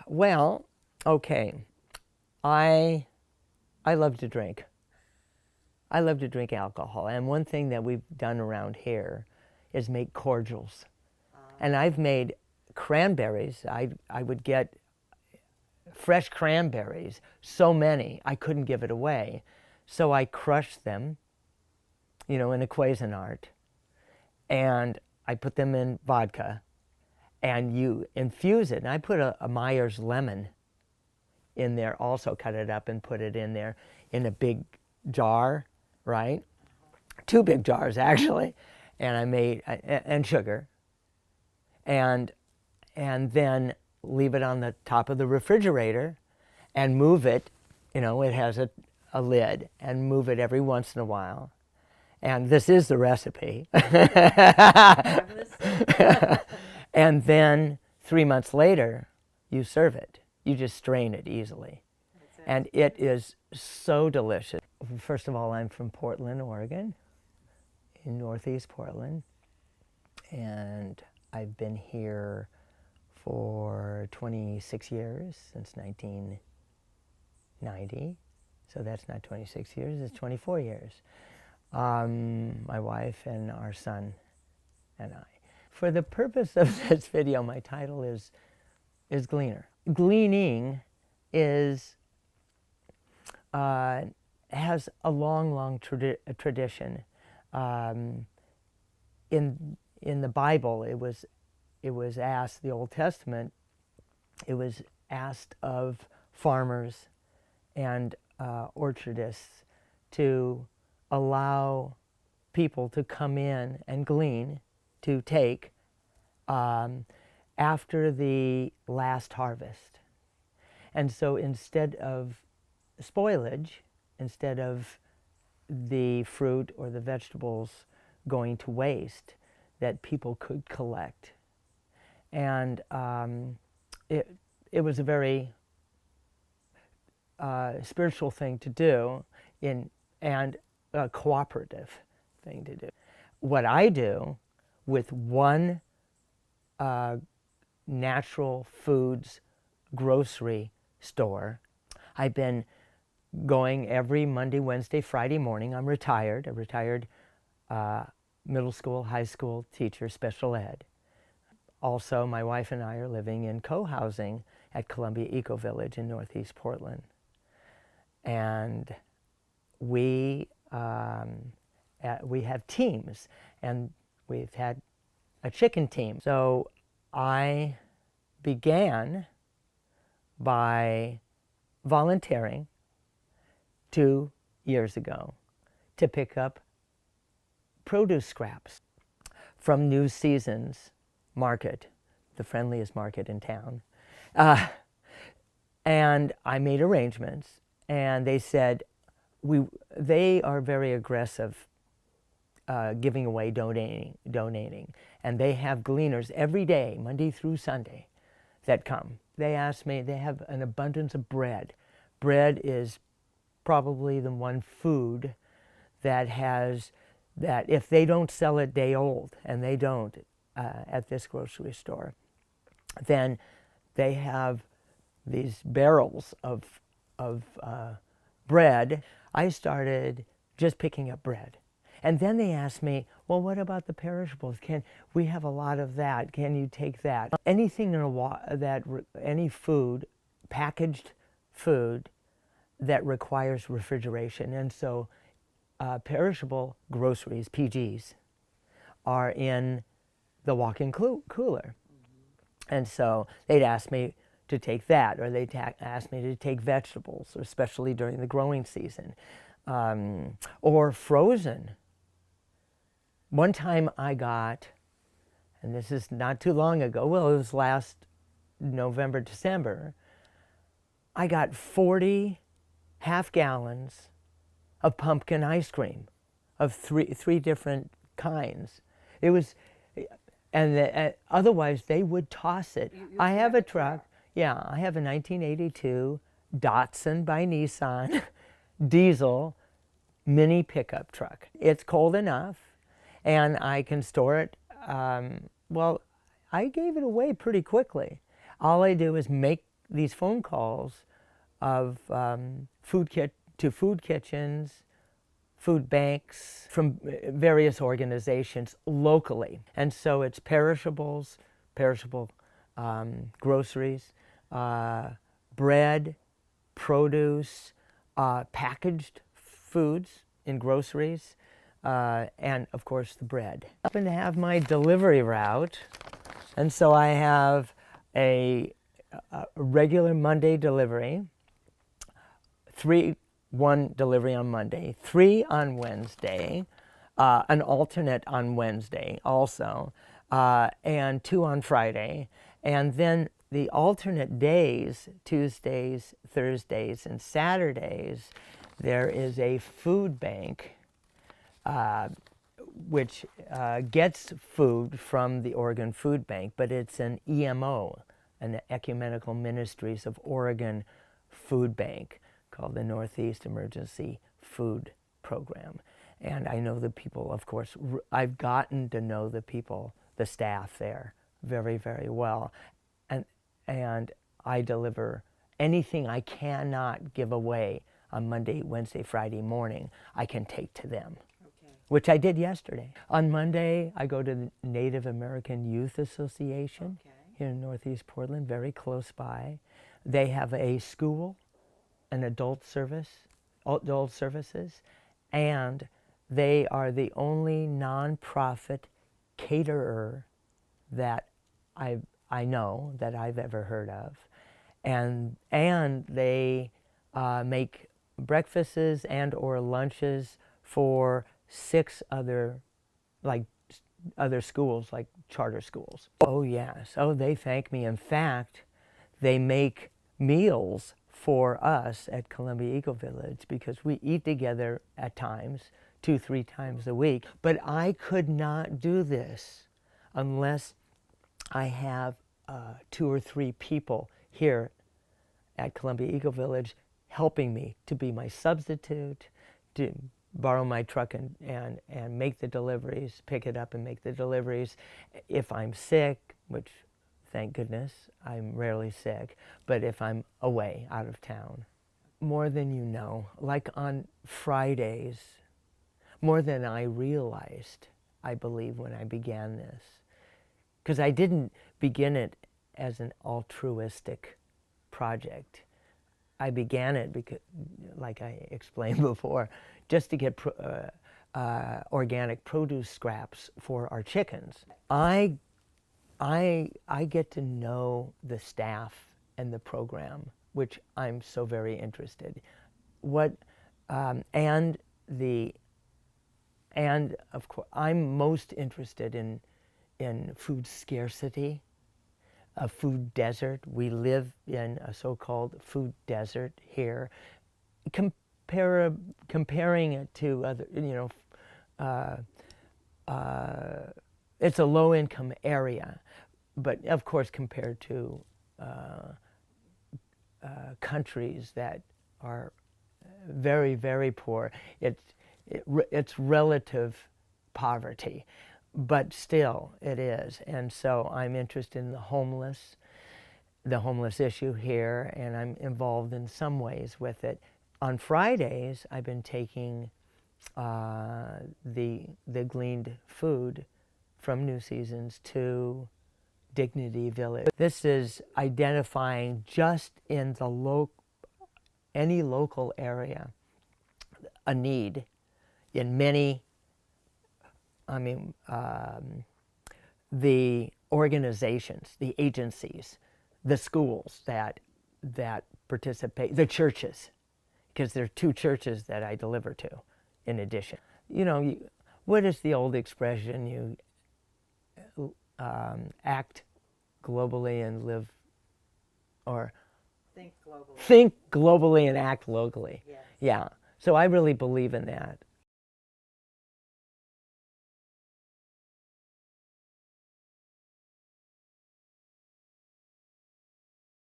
Well, okay. I I love to drink. I love to drink alcohol, and one thing that we've done around here is make cordials. And I've made cranberries. I would get fresh cranberries, so many I couldn't give it away. So I crushed them, in a Cuisinart, and I put them in vodka, and you infuse it. And I put a Myers lemon in there, also cut it up and put it in there in a big jar, right? Two big jars actually, and I made and sugar, and then leave it on the top of the refrigerator and move it. It has a lid, and move it every once in a while. And this is the recipe. And then 3 months later, you serve it. You just strain it easily. And it is so delicious. First of all, I'm from Portland, Oregon, in Northeast Portland. And I've been here for 26 years, since 1990. So that's not 26 years, it's 24 years. My wife and our son and I. For the purpose of this video, my title is Gleaner. Gleaning has a long tradition. In the Bible, it was asked, the Old Testament, it was asked of farmers and orchardists to allow people to come in and glean, to take after the last harvest. And so instead of spoilage, instead of the fruit or the vegetables going to waste, that people could collect. And it was a very spiritual thing to do, and a cooperative thing to do. What I do with one natural foods grocery store, I've been going every Monday, Wednesday, Friday morning. I'm retired, a retired middle school, high school teacher, special ed. Also, my wife and I are living in co-housing at Columbia Eco Village in Northeast Portland. And we have teams, and we've had a chicken team. So I began by volunteering 2 years ago to pick up produce scraps from New Seasons Market, the friendliest market in town. And I made arrangements, and they said they are very aggressive giving away, donating. And they have gleaners every day, Monday through Sunday, that come. They asked me, they have an abundance of bread. Bread is probably the one food that if they don't sell it day old, and they don't at this grocery store, then they have these barrels of bread. I started just picking up bread. And then they asked me, well, what about the perishables? We have a lot of that. Can you take that? Anything any food, packaged food, that requires refrigeration. And so perishable groceries, PGs, are in the walk-in cooler. And so they'd ask me to take that, or they'd ask me to take vegetables, especially during the growing season, or frozen. One time I got, and this is not too long ago, well, it was last November, December, I got 40 half-gallons of pumpkin ice cream of three different kinds. It was, and otherwise they would toss it. I have a truck. Yeah, I have a 1982 Datsun by Nissan diesel mini pickup truck. It's cold enough, and I can store it. Well, I gave it away pretty quickly. All I do is make these phone calls of food kitchens, food banks from various organizations locally. And so it's perishables, perishable groceries, bread, produce, packaged foods in groceries, and of course the bread. I happen to have my delivery route, and so I have a regular Monday delivery, one delivery on Monday, 3 on Wednesday, an alternate on Wednesday also, and 2 on Friday. And then the alternate days, Tuesdays, Thursdays, and Saturdays, there is a food bank which gets food from the Oregon Food Bank, but it's an EMO, an Ecumenical Ministries of Oregon Food Bank, called the Northeast Emergency Food Program. And I know the people, of course. I've gotten to know the people, the staff there, very, very well. And I deliver anything I cannot give away on Monday, Wednesday, Friday morning, I can take to them, which I did yesterday. On Monday, I go to the Native American Youth Association here in Northeast Portland, very close by. They have a school, an adult services, and they are the only nonprofit caterer that I know that I've ever heard of, and they make breakfasts and or lunches for 6 other schools, like charter schools. Oh yes, oh they thank me. In fact, they make meals for us at Columbia Eco Village because we eat together at times, 2-3 times a week. But I could not do this unless I have 2 or 3 people here at Columbia Eco Village helping me to be my substitute, to borrow my truck and make the deliveries, pick it up and make the deliveries. If I'm sick, which thank goodness I'm rarely sick, but if I'm away, out of town, more than you know, like on Fridays, more than I realized, I believe, when I began this. Because I didn't begin it as an altruistic project. I began it because, like I explained before, just to get organic produce scraps for our chickens. I get to know the staff and the program, which I'm so very interested. And of course, I'm most interested in food scarcity, a food desert. We live in a so-called food desert here. Comparing it to other, it's a low-income area, but of course compared to countries that are very, very poor, it's relative poverty, but still it is. And so I'm interested in the homeless issue here, and I'm involved in some ways with it. On Fridays, I've been taking the gleaned food from New Seasons to Dignity Village. This is identifying just in any local area a need in many, the organizations, the agencies, the schools that participate, the churches, because there are 2 churches that I deliver to in addition. What is the old expression? You act globally and live, or think globally and act locally. Yes. Yeah. So I really believe in that.